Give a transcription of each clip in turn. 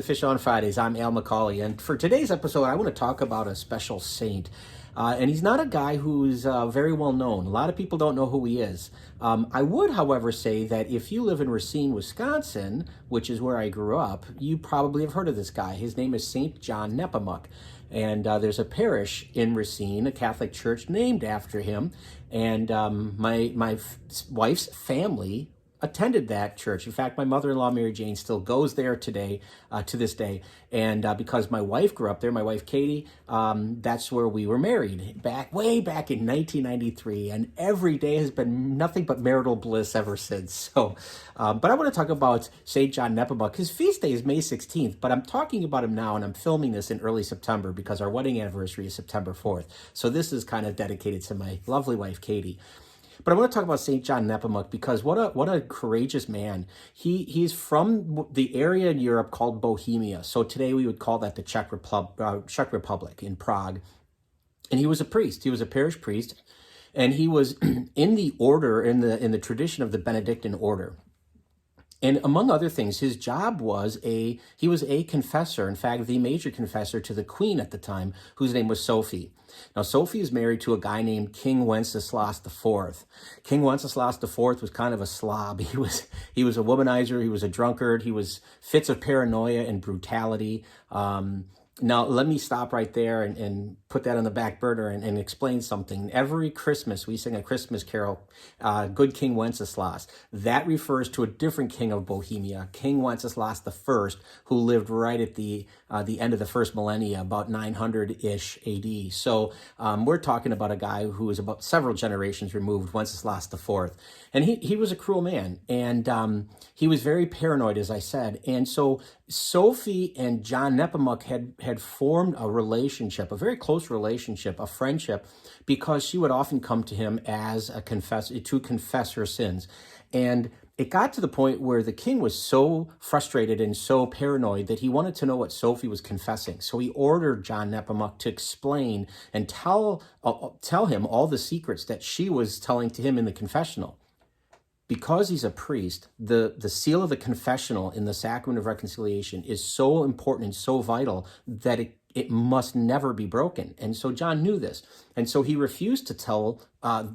Fish on Fridays. I'm Al McCauley, and for today's episode, I want to talk about a special saint. And he's not a guy who's very well known. A lot of people don't know who he is. I would, however, say that if you live in Racine, Wisconsin, which is where I grew up, you probably have heard of this guy. His name is St. John Nepomuk. And there's a parish in Racine, a Catholic church named after him. And my wife's family attended that church. In fact, my mother-in-law, Mary Jane, still goes there today, to this day. And because my wife grew up there, my wife, Katie, that's where we were married, way back in 1993. And every day has been nothing but marital bliss ever since. So, but I want to talk about St. John Nepomuk. His feast day is May 16th, but I'm talking about him now, and I'm filming this in early September because our wedding anniversary is September 4th. So this is kind of dedicated to my lovely wife, Katie. But I want to talk about St. John Nepomuk because what a courageous man. He's from the area in Europe called Bohemia. So today we would call that the Czech Republic in Prague. And he was a priest. He was a parish priest. And he was in the order, in the tradition of the Benedictine order. And among other things, his job was he was a confessor, in fact, the major confessor to the queen at the time, whose name was Sophie. Now, Sophie is married to a guy named King Wenceslas IV. King Wenceslas IV was kind of a slob. He was a womanizer. He was a drunkard. He was fits of paranoia and brutality. Now, let me stop right there and put that on the back burner and explain something. Every Christmas, we sing a Christmas carol, Good King Wenceslas. That refers to a different king of Bohemia, King Wenceslas I, who lived right at the end of the first millennia, about 900-ish AD. So we're talking about a guy who is about several generations removed, Wenceslas IV. And he was a cruel man, and he was very paranoid, as I said. And so Sophie and John Nepomuk had formed a relationship, a very close relationship, a friendship, because she would often come to him as a confessor to confess her sins. And it got to the point where the king was so frustrated and so paranoid that he wanted to know what Sophie was confessing. So he ordered John Nepomuk to explain and tell him all the secrets that she was telling to him in the confessional. Because he's a priest, the seal of the confessional in the sacrament of reconciliation is so important and so vital that it must never be broken. And so John knew this. And so he refused to tell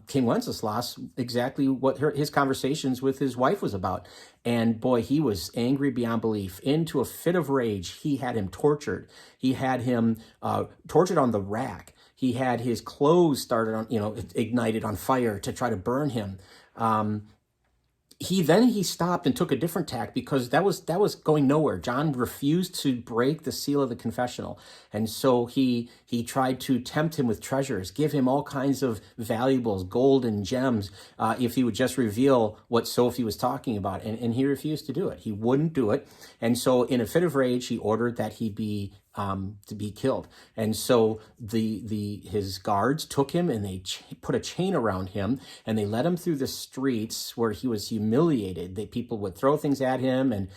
King Wenceslas exactly what his conversations with his wife was about. And boy, he was angry beyond belief. Into a fit of rage, he had him tortured. He had him tortured on the rack. He had his clothes ignited on fire to try to burn him. He stopped and took a different tack because that was going nowhere. John refused to break the seal of the confessional. And so he tried to tempt him with treasures, give him all kinds of valuables, gold and gems, if he would just reveal what Sophie was talking about. And he refused to do it. He wouldn't do it. And so in a fit of rage, he ordered that he be to be killed. And so his guards took him and they put a chain around him and they led him through the streets where he was humiliated. People would throw things at him, and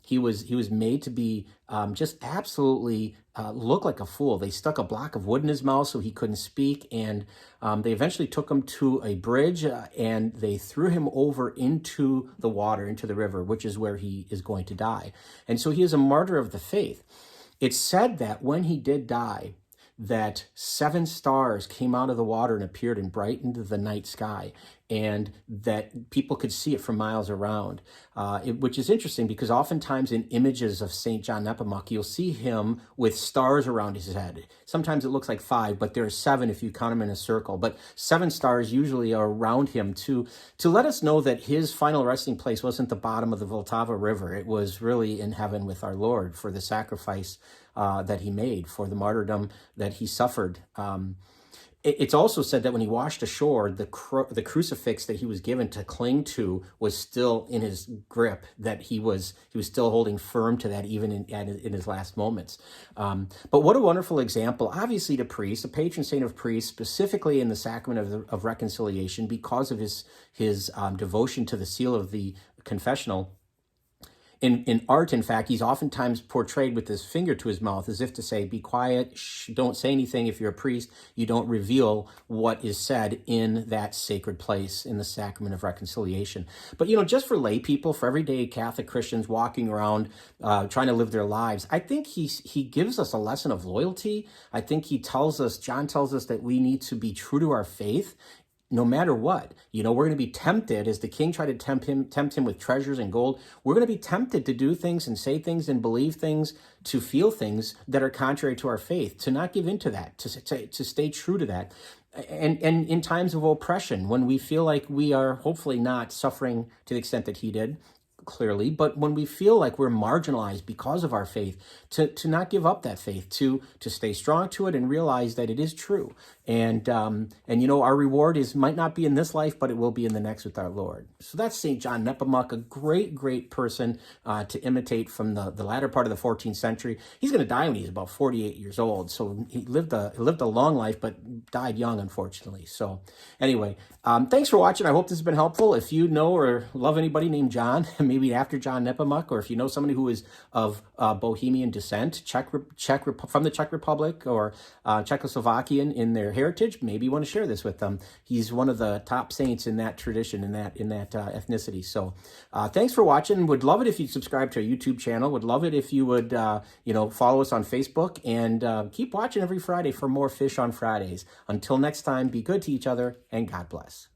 he was made to be just absolutely look like a fool. They stuck a block of wood in his mouth so he couldn't speak, and they eventually took him to a bridge and they threw him over into the water, into the river, which is where he is going to die. And so he is a martyr of the faith. It's said that when he did die, that 7 stars came out of the water and appeared and brightened the night sky, and that people could see it from miles around, which is interesting because oftentimes in images of St. John Nepomuk, you'll see him with stars around his head. Sometimes it looks like 5, but there are 7 if you count them in a circle. But 7 stars usually are around him to let us know that his final resting place wasn't the bottom of the Vltava River. It was really in heaven with our Lord for the sacrifice that he made, for the martyrdom that he suffered. It's also said that when he washed ashore, the crucifix that he was given to cling to was still in his grip, that he was still holding firm to that even in his last moments. But what a wonderful example, obviously, to priests, a patron saint of priests, specifically in the sacrament of reconciliation, because of his devotion to the seal of the confessional. In art, in fact, he's oftentimes portrayed with his finger to his mouth as if to say, be quiet, shh, don't say anything. If you're a priest, you don't reveal what is said in that sacred place, in the sacrament of reconciliation. But, just for lay people, for everyday Catholic Christians walking around trying to live their lives, I think he gives us a lesson of loyalty. I think John tells us that we need to be true to our faith no matter what. We're going to be tempted, as the king tried to tempt him with treasures and gold. We're going to be tempted to do things and say things and believe things, to feel things that are contrary to our faith, to not give into that, to stay true to that. And in times of oppression, when we feel like we are hopefully not suffering to the extent that he did, clearly, but when we feel like we're marginalized because of our faith, to not give up that faith, to stay strong to it and realize that it is true. And our reward might not be in this life, but it will be in the next with our Lord. So that's St. John Nepomuk, a great person to imitate from the latter part of the 14th century. He's going to die when he's about 48 years old. So he lived a long life, but died young, unfortunately. So anyway, thanks for watching. I hope this has been helpful. If you know or love anybody named John, maybe after John Nepomuk, or if you know somebody who is of Bohemian descent, from the Czech Republic or Czechoslovakian in their heritage, maybe you want to share this with them. He's one of the top saints in that tradition, in that ethnicity. So thanks for watching. Would love it if you'd subscribe to our YouTube channel. Would love it if you would follow us on Facebook, and keep watching every Friday for more Fish on Fridays. Until next time, be good to each other, and God bless.